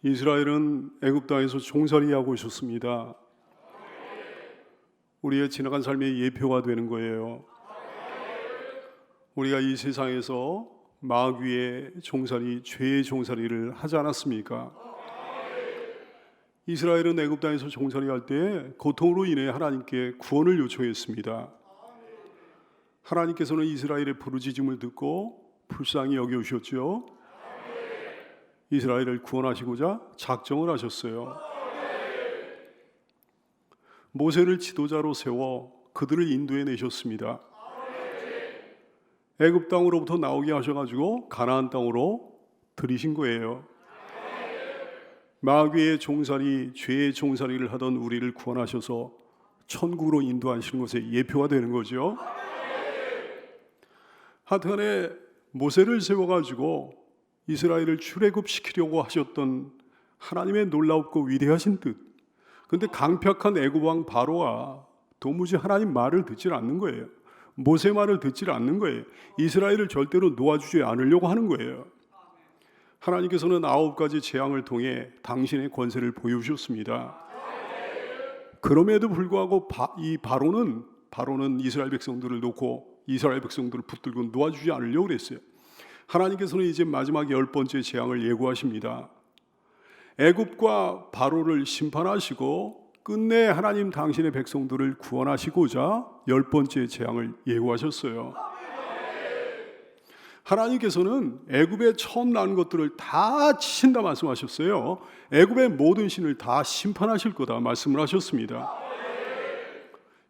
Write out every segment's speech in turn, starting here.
이스라엘은 애굽 땅에서 종살이하고 있었습니다. 우리의 지나간 삶의 예표가 되는 거예요. 우리가 이 세상에서 마귀의 종살이, 죄의 종살이를 하지 않았습니까? 이스라엘은 애굽 땅에서 종살이할 때 고통으로 인해 하나님께 구원을 요청했습니다. 하나님께서는 이스라엘의 부르짖음을 듣고 불쌍히 여겨주셨죠. 이스라엘을 구원하시고자 작정을 하셨어요. 모세를 지도자로 세워 그들을 인도해 내셨습니다. 애굽 땅으로부터 나오게 하셔가지고 가나안 땅으로 들이신 거예요. 마귀의 종살이, 죄의 종살이를 하던 우리를 구원하셔서 천국으로 인도하시는 것의 예표가 되는 거죠. 하여튼간에 모세를 세워가지고 이스라엘을 출애굽시키려고 하셨던 하나님의 놀랍고 위대하신 뜻. 그런데 강팍한 애굽 왕 바로가 도무지 하나님 말을 듣질 않는 거예요. 모세 말을 듣질 않는 거예요. 이스라엘을 절대로 놓아주지 않으려고 하는 거예요. 하나님께서는 9가지 재앙을 통해 당신의 권세를 보여주셨습니다. 그럼에도 불구하고 이 바로는 이스라엘 백성들을 놓고 이스라엘 백성들을 붙들고 놓아주지 않으려고 그랬어요. 하나님께서는 이제 마지막 10번째 재앙을 예고하십니다. 애굽과 바로를 심판하시고 끝내 하나님 당신의 백성들을 구원하시고자 10번째 재앙을 예고하셨어요. 하나님께서는 애굽에 처음 난 것들을 다 치신다 말씀하셨어요. 애굽의 모든 신을 다 심판하실 거다 말씀을 하셨습니다.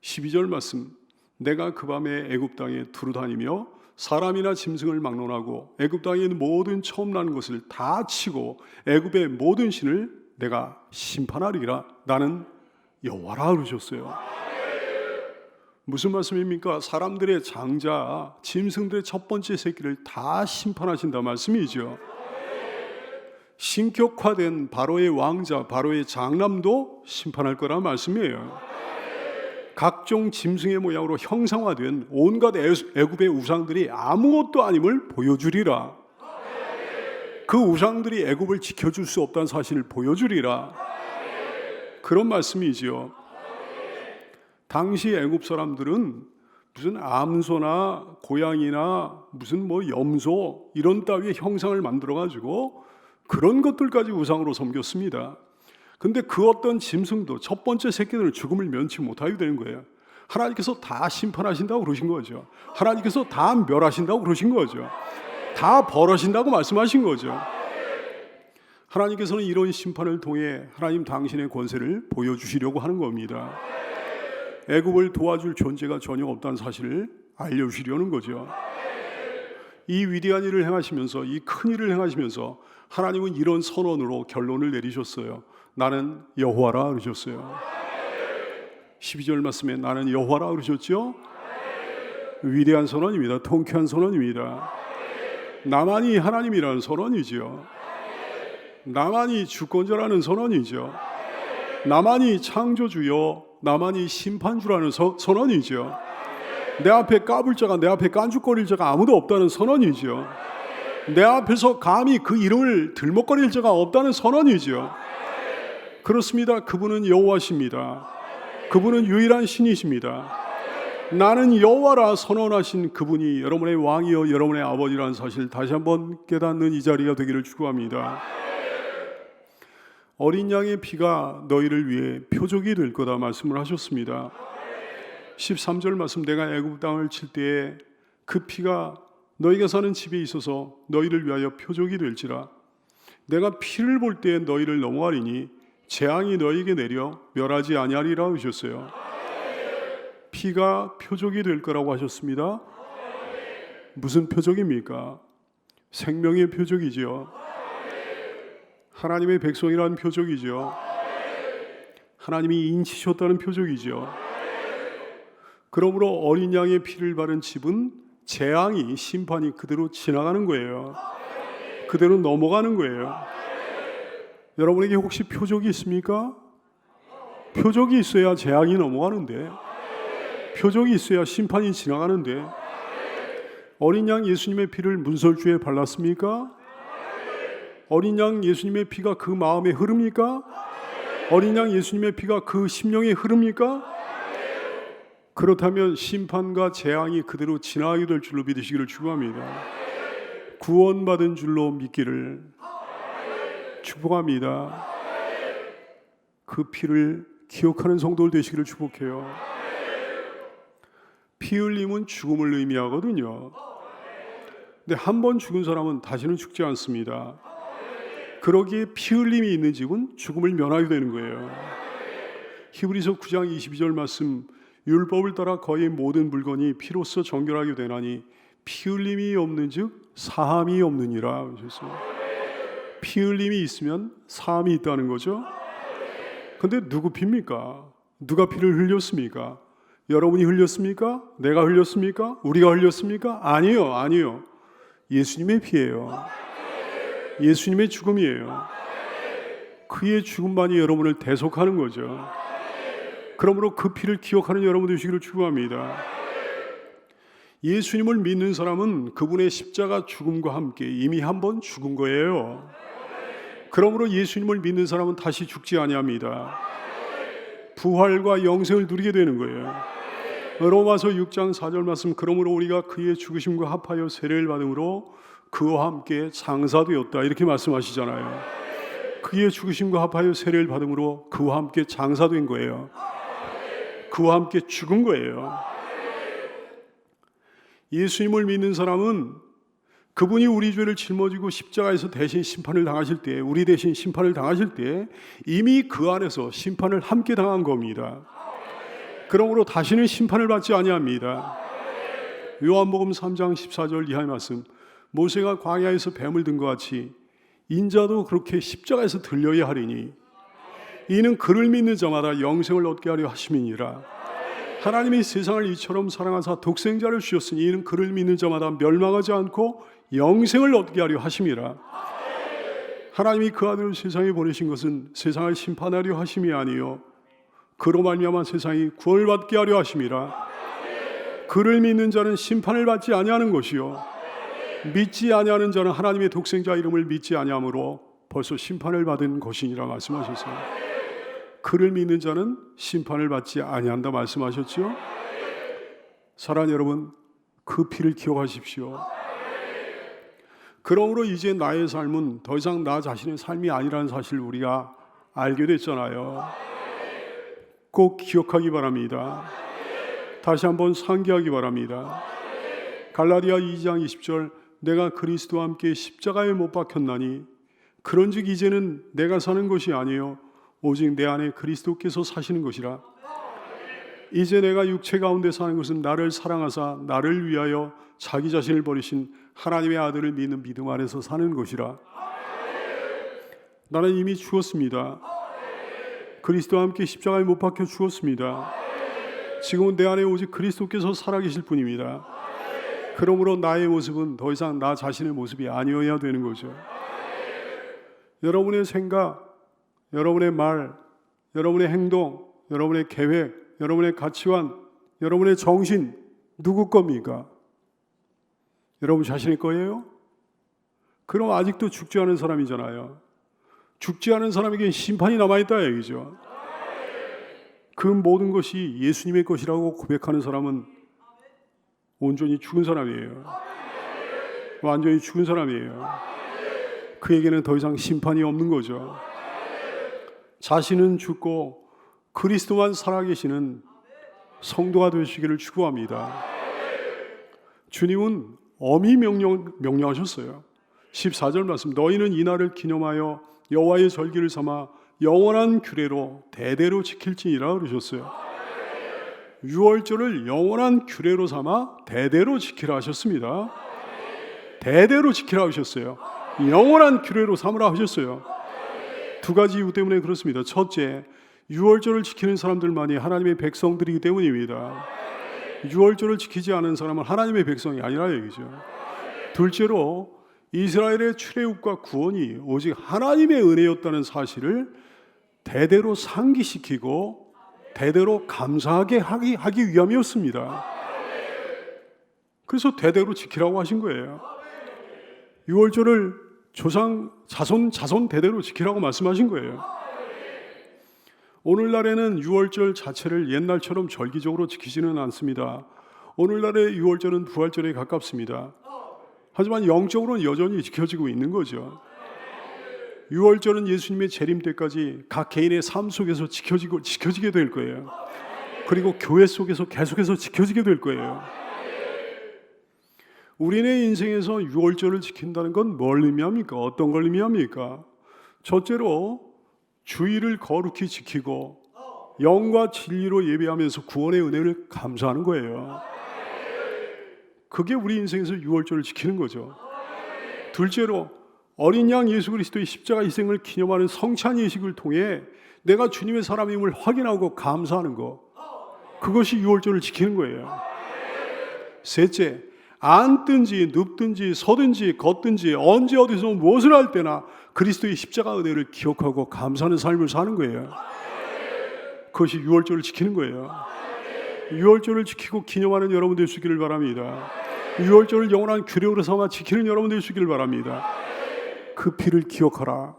12절 말씀, 내가 그 밤에 애굽 땅에 두루 다니며 사람이나 짐승을 막론하고 애굽 땅에 있는 모든 처음 난 것을 다 치고 애굽의 모든 신을 내가 심판하리라. 나는 여호와라 그러셨어요. 무슨 말씀입니까? 사람들의 장자, 짐승들의 첫 번째 새끼를 다 심판하신다 말씀이죠. 신격화된 바로의 왕자, 바로의 장남도 심판할 거란 말씀이에요. 각종 짐승의 모양으로 형상화된 온갖 애굽의 우상들이 아무것도 아님을 보여주리라. 그 우상들이 애굽을 지켜줄 수 없다는 사실을 보여주리라. 그런 말씀이지요. 당시 애굽 사람들은 무슨 암소나 고양이나 무슨 염소 이런 따위의 형상을 만들어 가지고 그런 것들까지 우상으로 섬겼습니다. 근데 그 어떤 짐승도 첫 번째 새끼들은 죽음을 면치 못하게 되는 거예요. 하나님께서 다 심판하신다고 그러신 거죠. 하나님께서 다 멸하신다고 그러신 거죠. 다 벌하신다고 말씀하신 거죠. 하나님께서는 이런 심판을 통해 하나님 당신의 권세를 보여주시려고 하는 겁니다. 애굽을 도와줄 존재가 전혀 없다는 사실을 알려주시려는 거죠. 이 위대한 일을 행하시면서, 이 큰 일을 행하시면서 하나님은 이런 선언으로 결론을 내리셨어요. 나는 여호와라 그러셨어요. 12절 말씀에 나는 여호와라 그러셨죠. 위대한 선언입니다. 통쾌한 선언입니다. 나만이 하나님이라는 선언이죠. 나만이 주권자라는 선언이죠. 나만이 창조주요, 나만이 심판주라는 선언이죠. 내 앞에 까불 자가, 내 앞에 깐죽거릴 자가 아무도 없다는 선언이죠. 내 앞에서 감히 그 이름을 들먹거릴 자가 없다는 선언이죠. 그렇습니다. 그분은 여호와십니다. 그분은 유일한 신이십니다. 나는 여호와라 선언하신 그분이 여러분의 왕이요 여러분의 아버지라는 사실 다시 한번 깨닫는 이 자리가 되기를 축원합니다. 어린 양의 피가 너희를 위해 표적이 될 거다 말씀을 하셨습니다. 13절 말씀, 내가 애굽 땅을 칠 때에 그 피가 너희가 사는 집에 있어서 너희를 위하여 표적이 될지라. 내가 피를 볼 때에 너희를 넘어가리니 재앙이 너희에게 내려 멸하지 아니하리라 하셨어요. 피가 표적이 될 거라고 하셨습니다. 무슨 표적입니까? 생명의 표적이죠. 하나님의 백성이라는 표적이죠. 하나님이 인치셨다는 표적이죠. 그러므로 어린 양의 피를 바른 집은 재앙이, 심판이 그대로 지나가는 거예요. 그대로 넘어가는 거예요. 여러분에게 혹시 표적이 있습니까? 표적이 있어야 재앙이 넘어가는데, 표적이 있어야 심판이 지나가는데, 어린 양 예수님의 피를 문설주에 발랐습니까? 어린 양 예수님의 피가 그 마음에 흐릅니까? 어린 양 예수님의 피가 그 심령에 흐릅니까? 그렇다면 심판과 재앙이 그대로 지나가게 될 줄로 믿으시기를 축복합니다. 구원받은 줄로 믿기를 축복합니다. 그 피를 기억하는 성도들 되시기를 축복해요. 피 흘림은 죽음을 의미하거든요. 근데 한 번 죽은 사람은 다시는 죽지 않습니다. 그러기에 피 흘림이 있는 집은 죽음을 면하게 되는 거예요. 히브리서 9장 22절 말씀, 율법을 따라 거의 모든 물건이 피로써 정결하게 되나니 피 흘림이 없는즉 사함이 없느니라 하셨어요. 피 흘림이 있으면 사함이 있다는 거죠. 근데 누구 피입니까? 누가 피를 흘렸습니까? 여러분이 흘렸습니까? 내가 흘렸습니까? 우리가 흘렸습니까? 아니요, 아니요. 예수님의 피예요. 예수님의 죽음이에요. 그의 죽음만이 여러분을 대속하는 거죠. 그러므로 그 피를 기억하는 여러분 되시기를 축복합니다. 예수님을 믿는 사람은 그분의 십자가 죽음과 함께 이미 한 번 죽은 거예요. 그러므로 예수님을 믿는 사람은 다시 죽지 아니합니다. 부활과 영생을 누리게 되는 거예요. 로마서 6장 4절 말씀, 그러므로 우리가 그의 죽으심과 합하여 세례를 받음으로 그와 함께 장사되었다 이렇게 말씀하시잖아요. 그의 죽으심과 합하여 세례를 받음으로 그와 함께 장사된 거예요. 그와 함께 죽은 거예요. 예수님을 믿는 사람은 그분이 우리 죄를 짊어지고 십자가에서 대신 심판을 당하실 때, 우리 대신 심판을 당하실 때 이미 그 안에서 심판을 함께 당한 겁니다. 그러므로 다시는 심판을 받지 아니합니다. 요한복음 3장 14절 이하의 말씀, 모세가 광야에서 뱀을 든 것 같이 인자도 그렇게 십자가에서 들려야 하리니 이는 그를 믿는 자마다 영생을 얻게 하려 하심이니라. 하나님이 세상을 이처럼 사랑하사 독생자를 주셨으니 이는 그를 믿는 자마다 멸망하지 않고 영생을 얻게 하려 하심이라. 하나님이 그 아들을 세상에 보내신 것은 세상을 심판하려 하심이 아니요 그로 말미암아 세상이 구원을 받게 하려 하심이라. 그를 믿는 자는 심판을 받지 아니하는 것이요 믿지 아니하는 자는 하나님의 독생자 이름을 믿지 아니하므로 벌써 심판을 받은 것이니라 말씀하셨어요. 그를 믿는 자는 심판을 받지 아니한다 말씀하셨죠? 사랑하는 여러분, 그 피를 기억하십시오. 그러므로 이제 나의 삶은 더 이상 나 자신의 삶이 아니라는 사실을 우리가 알게 됐잖아요. 꼭 기억하기 바랍니다. 다시 한번 상기하기 바랍니다. 갈라디아 2장 20절, 내가 그리스도와 함께 십자가에 못 박혔나니 그런즉 이제는 내가 사는 것이 아니요 오직 내 안에 그리스도께서 사시는 것이라. 이제 내가 육체 가운데 사는 것은 나를 사랑하사 나를 위하여 자기 자신을 버리신 하나님의 아들을 믿는 믿음 안에서 사는 것이라. 나는 이미 죽었습니다. 그리스도와 함께 십자가에 못 박혀 죽었습니다. 지금은 내 안에 오직 그리스도께서 살아계실 뿐입니다. 그러므로 나의 모습은 더 이상 나 자신의 모습이 아니어야 되는 거죠. 여러분의 생각, 여러분의 말, 여러분의 행동, 여러분의 계획, 여러분의 가치관, 여러분의 정신 누구 겁니까? 여러분 자신의 거예요? 그럼 아직도 죽지 않은 사람이잖아요. 죽지 않은 사람에게 심판이 남아있다 얘기죠. 그 모든 것이 예수님의 것이라고 고백하는 사람은 온전히 죽은 사람이에요. 완전히 죽은 사람이에요. 그에게는 더 이상 심판이 없는 거죠. 자신은 죽고 그리스도만 살아계시는 성도가 되시기를 축복합니다. 주님은 엄히 명령하셨어요. 14절 말씀, 너희는 이날을 기념하여 여호와의 절기를 삼아 영원한 규례로 대대로 지킬지니라 그러셨어요. 유월절을 영원한 규례로 삼아 대대로 지키라 하셨습니다. 대대로 지키라 하셨어요. 영원한 규례로 삼으라 하셨어요. 두 가지 이유 때문에 그렇습니다. 첫째, 유월절을 지키는 사람들만이 하나님의 백성들이기 때문입니다. 유월절을 지키지 않은 사람은 하나님의 백성이 아니라 얘기죠. 둘째로, 이스라엘의 출애굽과 구원이 오직 하나님의 은혜였다는 사실을 대대로 상기시키고 대대로 감사하게 하기 위함이었습니다. 그래서 대대로 지키라고 하신 거예요. 유월절을 자손 대대로 지키라고 말씀하신 거예요. 오늘날에는 유월절 자체를 옛날처럼 절기적으로 지키지는 않습니다. 오늘날의 유월절은 부활절에 가깝습니다. 하지만 영적으로는 여전히 지켜지고 있는 거죠. 유월절은 예수님의 재림 때까지 각 개인의 삶 속에서 지켜지게 될 거예요. 그리고 교회 속에서 계속해서 지켜지게 될 거예요. 우리네 인생에서 유월절을 지킨다는 건 뭘 의미합니까? 어떤 걸 의미합니까? 첫째로 주의를 거룩히 지키고 영과 진리로 예배하면서 구원의 은혜를 감사하는 거예요. 그게 우리 인생에서 유월절을 지키는 거죠. 둘째로 어린 양 예수 그리스도의 십자가 희생을 기념하는 성찬 예식을 통해 내가 주님의 사람임을 확인하고 감사하는 것, 그것이 유월절을 지키는 거예요. 셋째, 앉든지 눕든지 서든지 걷든지 언제 어디서 무엇을 할 때나 그리스도의 십자가 은혜를 기억하고 감사하는 삶을 사는 거예요. 그것이 유월절을 지키는 거예요. 유월절을 지키고 기념하는 여러분 되시기를 바랍니다. 유월절을 영원한 규례로 삼아 지키는 여러분 되시기를 바랍니다. 그 피를 기억하라.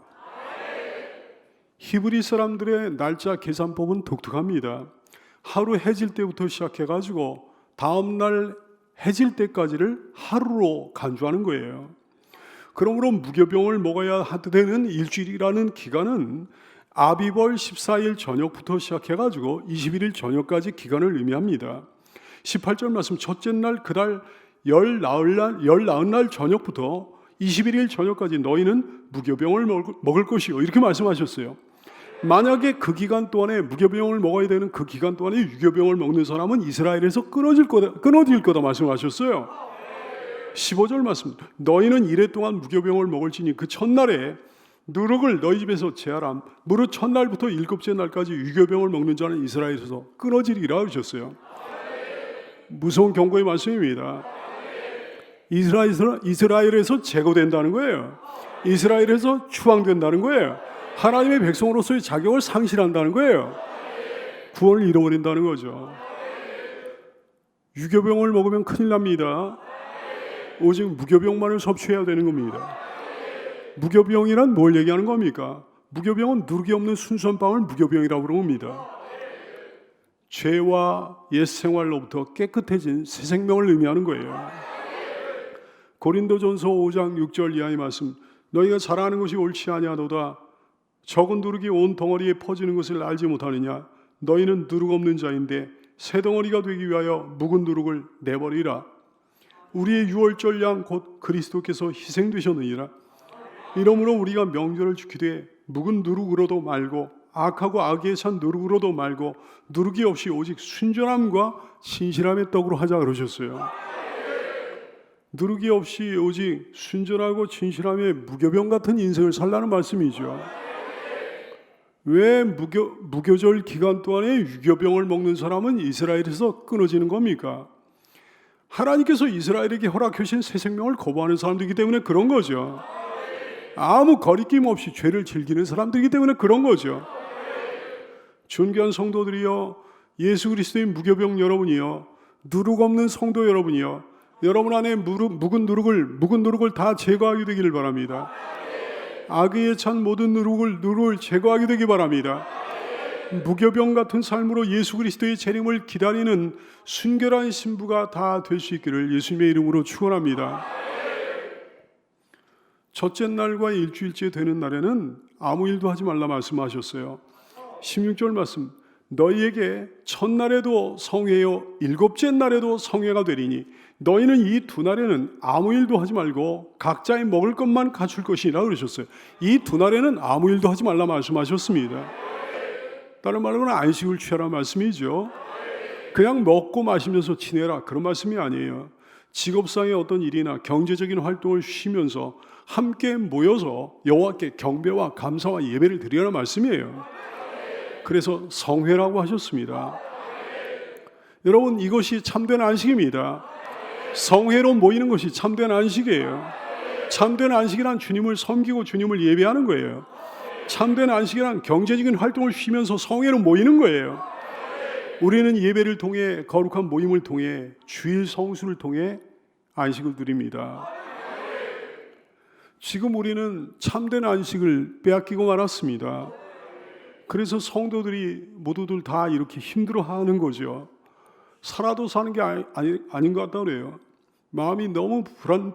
히브리 사람들의 날짜 계산법은 독특합니다. 하루 해질 때부터 시작해가지고 다음날 해질 때까지를 하루로 간주하는 거예요. 그러므로 무교병을 먹어야 되는 일주일이라는 기간은 아비벌 14일 저녁부터 시작해가지고 21일 저녁까지 기간을 의미합니다. 18절 말씀, 첫째 날 그달 열 나흘 날 저녁부터 21일 저녁까지 너희는 무교병을 먹을 것이요, 이렇게 말씀하셨어요. 만약에 그 기간 동안에 무교병을 먹어야 되는 그 기간 동안에 유교병을 먹는 사람은 이스라엘에서 끊어질 거다 말씀하셨어요. 15절 말씀, 너희는 이래 동안 무교병을 먹을지니 그 첫날에 누룩을 너희 집에서 제하람. 무릇 첫날부터 일곱째 날까지 유교병을 먹는 자는 이스라엘에서 끊어지리라 하셨어요. 무서운 경고의 말씀입니다. 이스라엘에서 제거된다는 거예요. 이스라엘에서 추방된다는 거예요. 하나님의 백성으로서의 자격을 상실한다는 거예요. 구원을 잃어버린다는 거죠. 유교병을 먹으면 큰일 납니다. 오직 무교병만을 섭취해야 되는 겁니다. 무교병이란 뭘 얘기하는 겁니까? 무교병은 누룩이 없는 순수한 빵을 무교병이라고 부릅니다. 죄와 옛 생활로부터 깨끗해진 새 생명을 의미하는 거예요. 고린도전서 5장 6절 이하의 말씀, 너희가 잘하는 것이 옳지 아니하도다. 적은 누룩이 온 덩어리에 퍼지는 것을 알지 못하느냐? 너희는 누룩 없는 자인데 새 덩어리가 되기 위하여 묵은 누룩을 내버리라. 우리의 유월절 양 곧 그리스도께서 희생되셨느니라. 이러므로 우리가 명절을 지키되 묵은 누룩으로도 말고 악하고 악에 찬 누룩으로도 말고 누룩이 없이 오직 순전함과 진실함의 떡으로 하자 그러셨어요. 누룩이 없이 오직 순전하고 진실함의 무교병 같은 인생을 살라는 말씀이죠. 왜 무교절 기간 동안에 유교병을 먹는 사람은 이스라엘에서 끊어지는 겁니까? 하나님께서 이스라엘에게 허락하신 새 생명을 거부하는 사람들이기 때문에 그런 거죠. 아무 거리낌 없이 죄를 즐기는 사람들이기 때문에 그런 거죠. 존귀한 성도들이여, 예수 그리스도의 무교병 여러분이여, 누룩 없는 성도 여러분이여, 여러분 안에 묵은 누룩을 다 제거하게 되기를 바랍니다. 악에 찬 모든 누룩을 제거하게 되기 바랍니다. 무교병 같은 삶으로 예수 그리스도의 재림을 기다리는 순결한 신부가 다 될 수 있기를 예수님의 이름으로 축원합니다. 첫째 날과 일주일째 되는 날에는 아무 일도 하지 말라 말씀하셨어요. 16절 말씀, 너희에게 첫날에도 성회요 일곱째 날에도 성회가 되리니 너희는 이 두 날에는 아무 일도 하지 말고 각자의 먹을 것만 갖출 것이라 그러셨어요. 이 두 날에는 아무 일도 하지 말라 말씀하셨습니다. 다른 말로는 안식을 취하라 말씀이죠. 그냥 먹고 마시면서 지내라 그런 말씀이 아니에요. 직업상의 어떤 일이나 경제적인 활동을 쉬면서 함께 모여서 여호와께 경배와 감사와 예배를 드리라는 말씀이에요. 그래서 성회라고 하셨습니다. 여러분, 이것이 참된 안식입니다. 성회로 모이는 것이 참된 안식이에요. 참된 안식이란 주님을 섬기고 주님을 예배하는 거예요. 참된 안식이란 경제적인 활동을 쉬면서 성회로 모이는 거예요. 우리는 예배를 통해, 거룩한 모임을 통해, 주일 성수를 통해 안식을 드립니다. 지금 우리는 참된 안식을 빼앗기고 말았습니다. 그래서 성도들이 모두들 다 이렇게 힘들어하는 거죠. 살아도 사는 게 아닌 것 같다고 그래요. 마음이 너무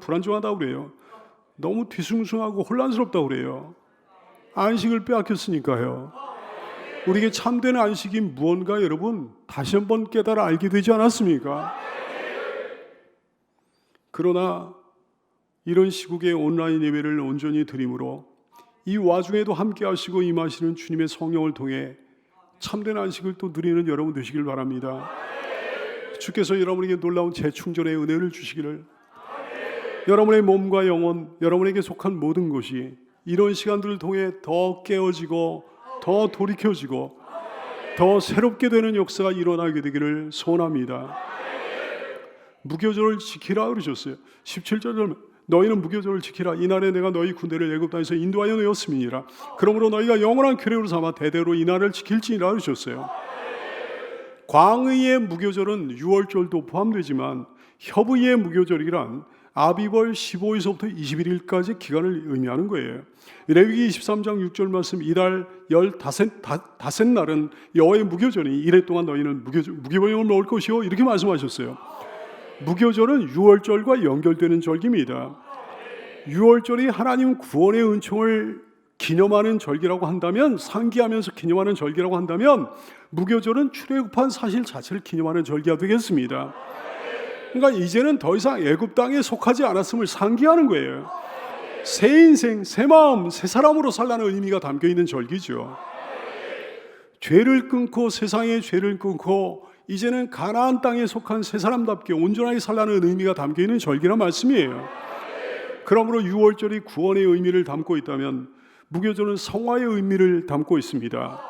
불안정하다고 그래요. 너무 뒤숭숭하고 혼란스럽다고 그래요. 안식을 빼앗겼으니까요. 우리에게 참된 안식이 무언가 여러분 다시 한번 깨달아 알게 되지 않았습니까? 그러나 이런 시국에 온라인 예배를 온전히 드림으로 이 와중에도 함께 하시고 임하시는 주님의 성령을 통해 참된 안식을 또 누리는 여러분 되시길 바랍니다. 주께서 여러분에게 놀라운 재충전의 은혜를 주시기를, 여러분의 몸과 영혼, 여러분에게 속한 모든 것이 이런 시간들을 통해 더 깨어지고 더 돌이켜지고 더 새롭게 되는 역사가 일어나게 되기를 소원합니다. 무교절을 지키라 그러셨어요. 17절 너희는 무교절을 지키라. 이날에 내가 너희 군대를 애굽 땅에서 인도하여 내었음이니라. 그러므로 너희가 영원한 규례로 삼아 대대로 이날을 지킬지니라 그러셨어요. 광의의 무교절은 6월절도 포함되지만 협의의 무교절이란 아비벌 15일서부터 21일까지 기간을 의미하는 거예요. 레위기 23장 6절 말씀, 이달 15날은 여호와의 무교절이니 이래 동안 너희는 무교병을 먹을 것이요, 이렇게 말씀하셨어요. 무교절은 6월절과 연결되는 절기입니다. 6월절이 하나님 구원의 은총을 기념하는 절기라고 한다면, 상기하면서 기념하는 절기라고 한다면, 무교절은 출애굽한 사실 자체를 기념하는 절기가 되겠습니다. 그러니까 이제는 더 이상 애굽 땅에 속하지 않았음을 상기하는 거예요. 새 인생, 새 마음, 새 사람으로 살라는 의미가 담겨 있는 절기죠. 죄를 끊고 세상의 죄를 끊고 이제는 가나안 땅에 속한 새 사람답게 온전하게 살라는 의미가 담겨 있는 절기란 말씀이에요. 그러므로 6월절이 구원의 의미를 담고 있다면 무교절은 성화의 의미를 담고 있습니다.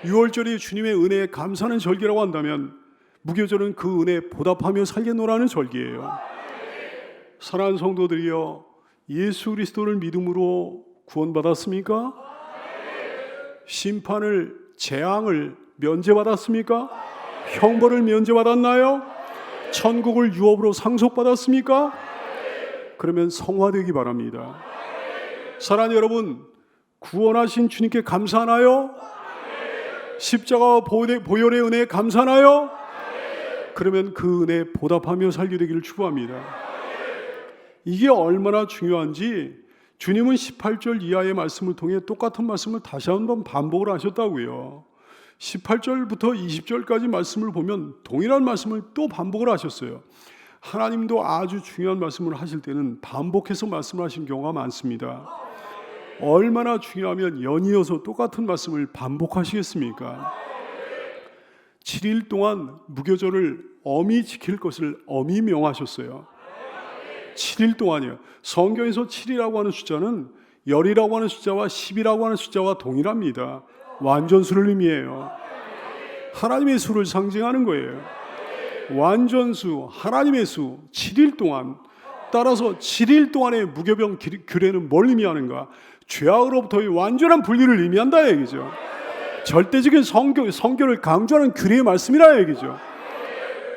6월절이 주님의 은혜에 감사하는 절기라고 한다면 무교절은 그 은혜에 보답하며 살겠노라는 절기예요. 사랑하는 성도들이여, 예수 그리스도를 믿음으로 구원받았습니까? 심판을, 재앙을 면제받았습니까? 형벌을 면제받았나요? 천국을 유업으로 상속받았습니까? 그러면 성화되기 바랍니다. 사랑하는 여러분, 구원하신 주님께 감사하나요? 십자가와 보혈의 은혜에 감사하나요? 그러면 그 은혜에 보답하며 살게 되기를 축복합니다. 이게 얼마나 중요한지 주님은 18절 이하의 말씀을 통해 똑같은 말씀을 다시 한번 반복을 하셨다고요. 18절부터 20절까지 말씀을 보면 동일한 말씀을 또 반복을 하셨어요. 하나님도 아주 중요한 말씀을 하실 때는 반복해서 말씀을 하신 경우가 많습니다. 얼마나 중요하면 연이어서 똑같은 말씀을 반복하시겠습니까? 7일 동안 무교절을 엄히 지킬 것을 엄히 명하셨어요. 7일 동안이요. 성경에서 7이라고 하는 숫자는 열이라고 하는 숫자와 10이라고 하는 숫자와 동일합니다. 완전수를 의미해요. 하나님의 수를 상징하는 거예요. 완전수, 하나님의 수, 7일 동안. 따라서 7일 동안의 무교병 규례는 뭘 의미하는가? 죄악으로부터의 완전한 분리를 의미한다 얘기죠. 절대적인 성교를 강조하는 규례의 말씀이라 얘기죠.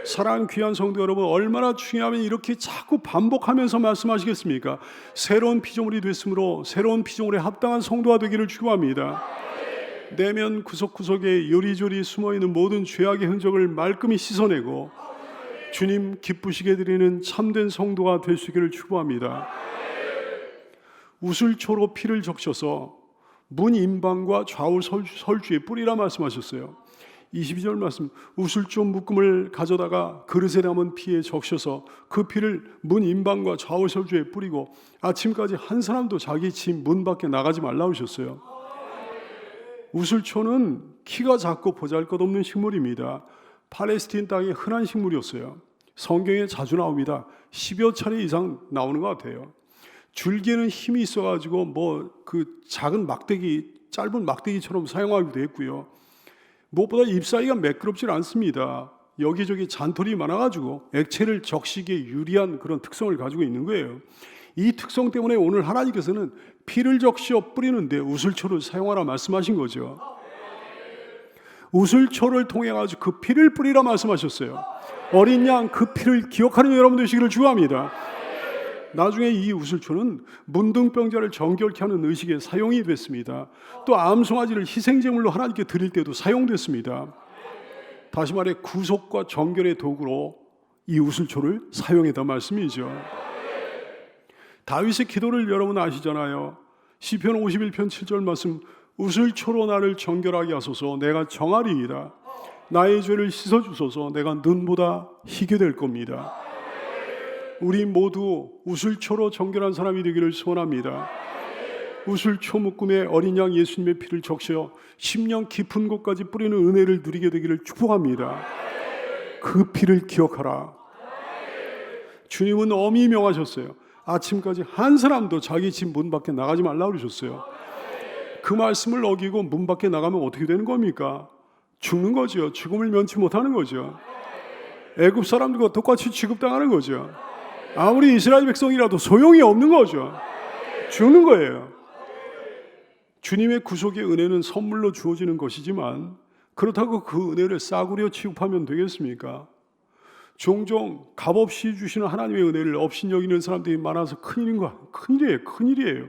사랑하는 귀한 성도 여러분, 얼마나 중요하면 이렇게 자꾸 반복하면서 말씀하시겠습니까? 새로운 피조물이 됐으므로 새로운 피조물에 합당한 성도가 되기를 축원합니다. 내면 구석구석에 요리조리 숨어있는 모든 죄악의 흔적을 말끔히 씻어내고 주님 기쁘시게 드리는 참된 성도가 될 수 있기를 축원합니다. 우슬초로 피를 적셔서 문 임방과 좌우 설주에 뿌리라 말씀하셨어요. 22절 말씀, 우슬초 묶음을 가져다가 그릇에 담은 피에 적셔서 그 피를 문 임방과 좌우 설주에 뿌리고 아침까지 한 사람도 자기 집 문 밖에 나가지 말라고 하셨어요. 우슬초는 키가 작고 보잘것없는 식물입니다. 팔레스틴 땅의 흔한 식물이었어요. 성경에 자주 나옵니다. 10여 차례 이상 나오는 것 같아요. 줄기에는 힘이 있어가지고 그 작은 막대기, 짧은 막대기처럼 사용하기도 했고요. 무엇보다 잎사귀가 매끄럽지 않습니다. 여기저기 잔털이 많아가지고 액체를 적시기에 유리한 그런 특성을 가지고 있는 거예요. 이 특성 때문에 오늘 하나님께서는 피를 적셔 뿌리는데 우슬초를 사용하라 말씀하신 거죠. 우슬초를 통해 가지고 그 피를 뿌리라 말씀하셨어요. 어린 양 그 피를 기억하는 여러분 되시기를 축원합니다. 나중에 이 우슬초는 문둥병자를 정결케 하는 의식에 사용이 됐습니다. 또 암송아지를 희생제물로 하나님께 드릴 때도 사용됐습니다. 다시 말해 구속과 정결의 도구로 이 우슬초를 사용했단 말씀이죠. 다윗의 기도를 여러분 아시잖아요. 시편 51편 7절 말씀, 우슬초로 나를 정결하게 하소서. 내가 정하리이다. 나의 죄를 씻어주소서. 내가 눈보다 희게 될 겁니다. 우리 모두 우슬초로 정결한 사람이 되기를 소원합니다. 우슬초 묶음에 어린 양 예수님의 피를 적셔 심령 깊은 곳까지 뿌리는 은혜를 누리게 되기를 축복합니다. 그 피를 기억하라. 주님은 엄히 명하셨어요. 아침까지 한 사람도 자기 집 문 밖에 나가지 말라고 그러셨어요. 그 말씀을 어기고 문 밖에 나가면 어떻게 되는 겁니까? 죽는 거죠. 죽음을 면치 못하는 거죠. 애굽 사람들과 똑같이 취급당하는 거죠. 아무리 이스라엘 백성이라도 소용이 없는 거죠. 죽는 거예요. 주님의 구속의 은혜는 선물로 주어지는 것이지만 그렇다고 그 은혜를 싸구려 취급하면 되겠습니까? 종종 값없이 주시는 하나님의 은혜를 업신여기는 사람들이 많아서 큰일이에요.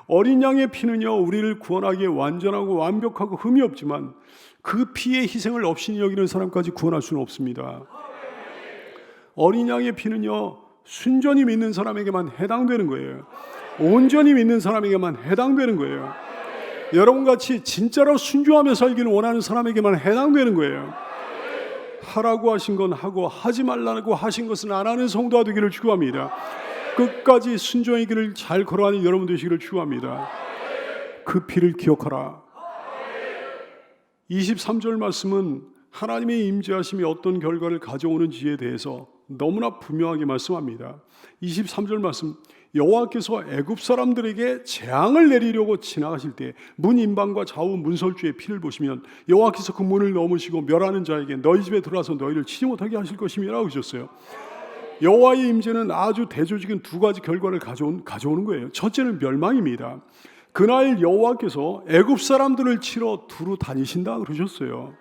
어린 양의 피는요, 우리를 구원하기에 완전하고 완벽하고 흠이 없지만 그 피의 희생을 업신이 여기는 사람까지 구원할 수는 없습니다. 어린 양의 피는요, 순전히 믿는 사람에게만 해당되는 거예요. 온전히 믿는 사람에게만 해당되는 거예요. 여러분같이 진짜로 순종하며 살기를 원하는 사람에게만 해당되는 거예요. 하라고 하신 건 하고 하지 말라고 하신 것은 안 하는 성도가 되기를 축원합니다. 끝까지 순종의 길을 잘 걸어가는 여러분 되시기를 축원합니다. 그 피를 기억하라. 23절 말씀은 하나님의 임재하심이 어떤 결과를 가져오는지에 대해서 너무나 분명하게 말씀합니다. 23절 말씀, 여호와께서 애굽 사람들에게 재앙을 내리려고 지나가실 때 문 임방과 좌우 문설주의 피를 보시면 여호와께서 그 문을 넘으시고 멸하는 자에게 너희 집에 들어와서 너희를 치지 못하게 하실 것임이라고 하셨어요. 여호와의 임재는 아주 대조적인 두 가지 결과를 가져오는 거예요. 첫째는 멸망입니다. 그날 여호와께서 애굽 사람들을 치러 두루 다니신다 그러셨어요.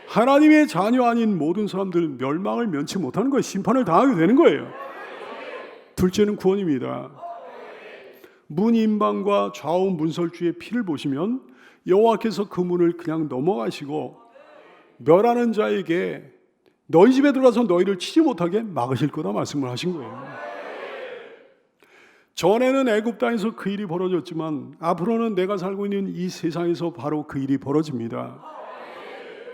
하나님의 자녀 아닌 모든 사람들은 멸망을 면치 못하는 거예요. 심판을 당하게 되는 거예요. 둘째는 구원입니다. 문 임방과 좌우 문설주의 피를 보시면 여호와께서 그 문을 그냥 넘어가시고 멸하는 자에게 너희 집에 들어가서 너희를 치지 못하게 막으실 거다 말씀을 하신 거예요. 전에는 애굽 땅에서 그 일이 벌어졌지만 앞으로는 내가 살고 있는 이 세상에서 바로 그 일이 벌어집니다.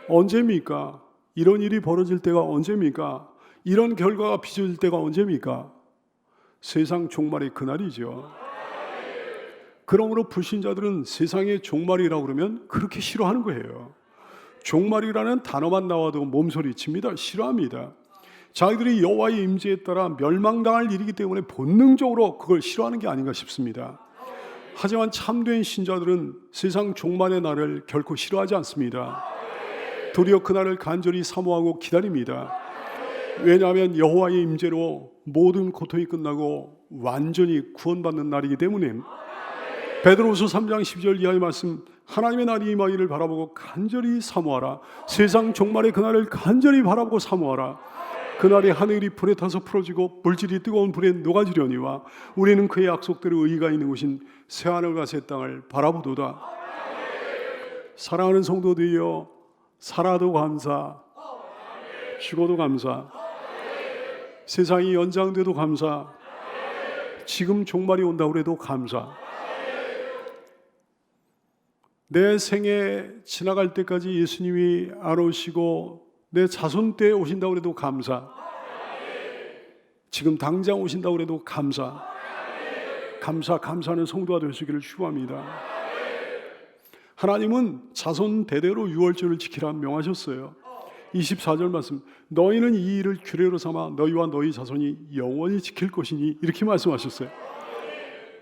언제입니까? 이런 일이 벌어질 때가 언제입니까? 이런 결과가 빚어질 때가 언제입니까? 세상 종말의 그날이죠. 그러므로 불신자들은 세상의 종말이라고 그러면 그렇게 싫어하는 거예요. 종말이라는 단어만 나와도 몸소리칩니다. 싫어합니다. 자기들이 여호와의 임재에 따라 멸망당할 일이기 때문에 본능적으로 그걸 싫어하는 게 아닌가 싶습니다. 하지만 참된 신자들은 세상 종말의 날을 결코 싫어하지 않습니다. 도리어 그날을 간절히 사모하고 기다립니다. 왜냐하면 여호와의 임재로 모든 고통이 끝나고 완전히 구원받는 날이기 때문에. 베드로후서 3장 12절 이하의 말씀, 하나님의 날이 임하기를 바라보고 간절히 사모하라. 세상 종말의 그날을 간절히 바라보고 사모하라. 그날에 하늘이 불에 타서 풀어지고 물질이 뜨거운 불에 녹아지려니와 우리는 그의 약속대로 의의가 있는 곳인 새하늘과 새 땅을 바라보도다. 사랑하는 성도들이여, 살아도 감사, 죽어도 감사, 세상이 연장돼도 감사, 지금 종말이 온다고 해도 감사. 내 생에 지나갈 때까지 예수님이 안 오시고 내 자손 때 오신다고 해도 감사. 지금 당장 오신다고 해도 감사. 감사하는 성도가 되시기를 축원합니다. 하나님은 자손 대대로 유월절을 지키라 명하셨어요. 24절 말씀, 너희는 이 일을 규례로 삼아 너희와 너희 자손이 영원히 지킬 것이니 이렇게 말씀하셨어요.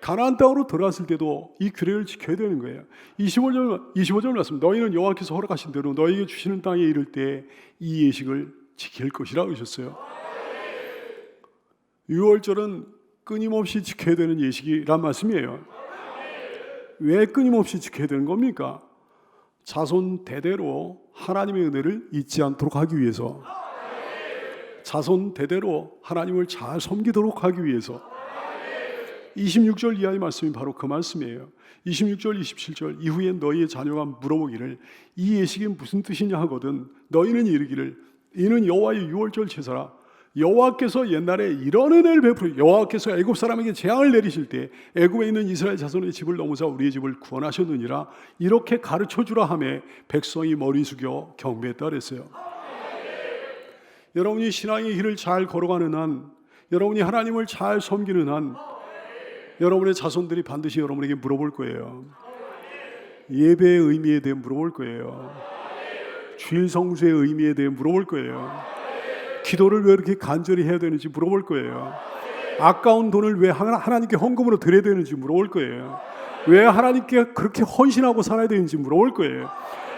가나안 땅으로 들어갔을 때도 이 규례를 지켜야 되는 거예요. 25절 말씀, 너희는 여호와께서 허락하신 대로 너희에게 주시는 땅에 이를 때 이 예식을 지킬 것이라고 하셨어요. 유월절은 끊임없이 지켜야 되는 예식이란 말씀이에요. 왜 끊임없이 지켜야 되는 겁니까? 자손 대대로 하나님의 은혜를 잊지 않도록 하기 위해서, 자손 대대로 하나님을 잘 섬기도록 하기 위해서, 26절 이하의 말씀이 바로 그 말씀이에요. 26절, 27절 이후에 너희의 자녀가 물어보기를 이 예식이 무슨 뜻이냐 하거든 너희는 이르기를 이는 여호와의 유월절 제사라. 여호와께서 옛날에 이런 은혜를 베풀어 여호와께서 애굽 사람에게 재앙을 내리실 때 애굽에 있는 이스라엘 자손의 집을 넘어서 우리의 집을 구원하셨느니라. 이렇게 가르쳐주라 하매 백성이 머리 숙여 경배했다 그랬어요. 여러분이 신앙의 길을 잘 걸어가는 한, 여러분이 하나님을 잘 섬기는 한, 여러분의 자손들이 반드시 여러분에게 물어볼 거예요. 예배의 의미에 대해 물어볼 거예요. 주일 성수의 의미에 대해 물어볼 거예요. 기도를 왜 이렇게 간절히 해야 되는지 물어볼 거예요. 아까운 돈을 왜 하나님께 헌금으로 드려야 되는지 물어볼 거예요. 왜 하나님께 그렇게 헌신하고 살아야 되는지 물어볼 거예요.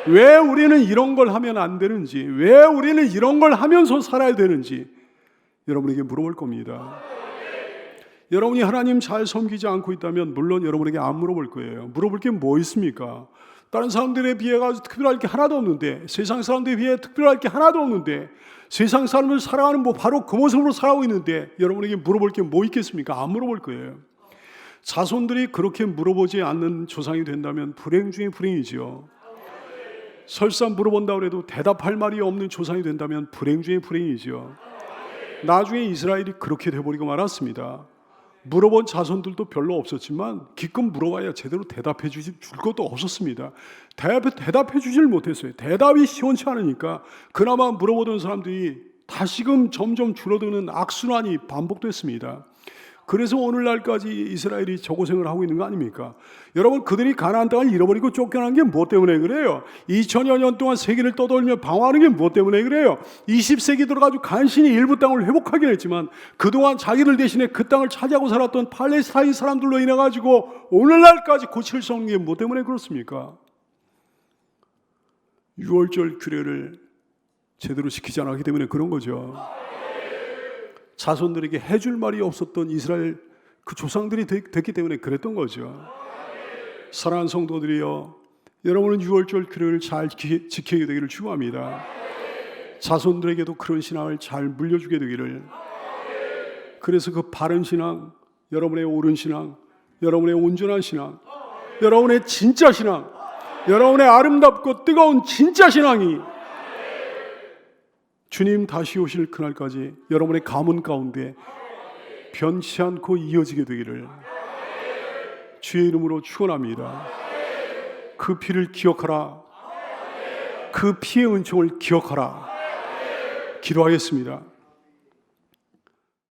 왜 우리는 이런 걸 하면 안 되는지, 왜 우리는 이런 걸 하면서 살아야 되는지 여러분에게 물어볼 겁니다. 여러분이 하나님 잘 섬기지 않고 있다면 물론 여러분에게 안 물어볼 거예요. 물어볼 게 뭐 있습니까? 다른 사람들에 비해 가지고 특별할 게 하나도 없는데, 세상 사람들에 비해 특별할 게 하나도 없는데, 세상 사람을 살아가는 바로 그 모습으로 살아가고 있는데 여러분에게 물어볼 게 뭐 있겠습니까? 안 물어볼 거예요. 자손들이 그렇게 물어보지 않는 조상이 된다면 불행 중에 불행이지요. 설사 물어본다고 해도 대답할 말이 없는 조상이 된다면 불행 중에 불행이지요. 나중에 이스라엘이 그렇게 돼버리고 말았습니다. 물어본 자손들도 별로 없었지만 기껏 물어봐야 제대로 대답해 줄 것도 없었습니다. 대답해 주질 못했어요. 대답이 시원치 않으니까 그나마 물어보던 사람들이 다시금 점점 줄어드는 악순환이 반복됐습니다. 그래서 오늘날까지 이스라엘이 저 고생을 하고 있는 거 아닙니까? 여러분, 그들이 가나안 땅을 잃어버리고 쫓겨난 게 무엇 때문에 그래요? 2000여 년 동안 세계를 떠돌며 방황하는 게 무엇 때문에 그래요? 20세기 들어가지고 간신히 일부 땅을 회복하긴 했지만 그동안 자기들 대신에 그 땅을 차지하고 살았던 팔레스타인 사람들로 인해 가지고 오늘날까지 고칠 수 없는 게 무엇 때문에 그렇습니까? 유월절 규례를 제대로 지키지 않았기 때문에 그런 거죠. 자손들에게 해줄 말이 없었던 이스라엘 그 조상들이 됐기 때문에 그랬던 거죠. 사랑하는 성도들이여, 여러분은 유월절 규례를 잘 지키게 되기를 축원합니다. 자손들에게도 그런 신앙을 잘 물려주게 되기를. 그래서 그 바른 신앙, 여러분의 옳은 신앙, 여러분의 온전한 신앙, 여러분의 진짜 신앙, 여러분의 아름답고 뜨거운 진짜 신앙이 주님 다시 오실 그날까지 여러분의 가문 가운데 변치 않고 이어지게 되기를 주의 이름으로 축원합니다. 그 피를 기억하라. 그 피의 은총을 기억하라. 기도하겠습니다.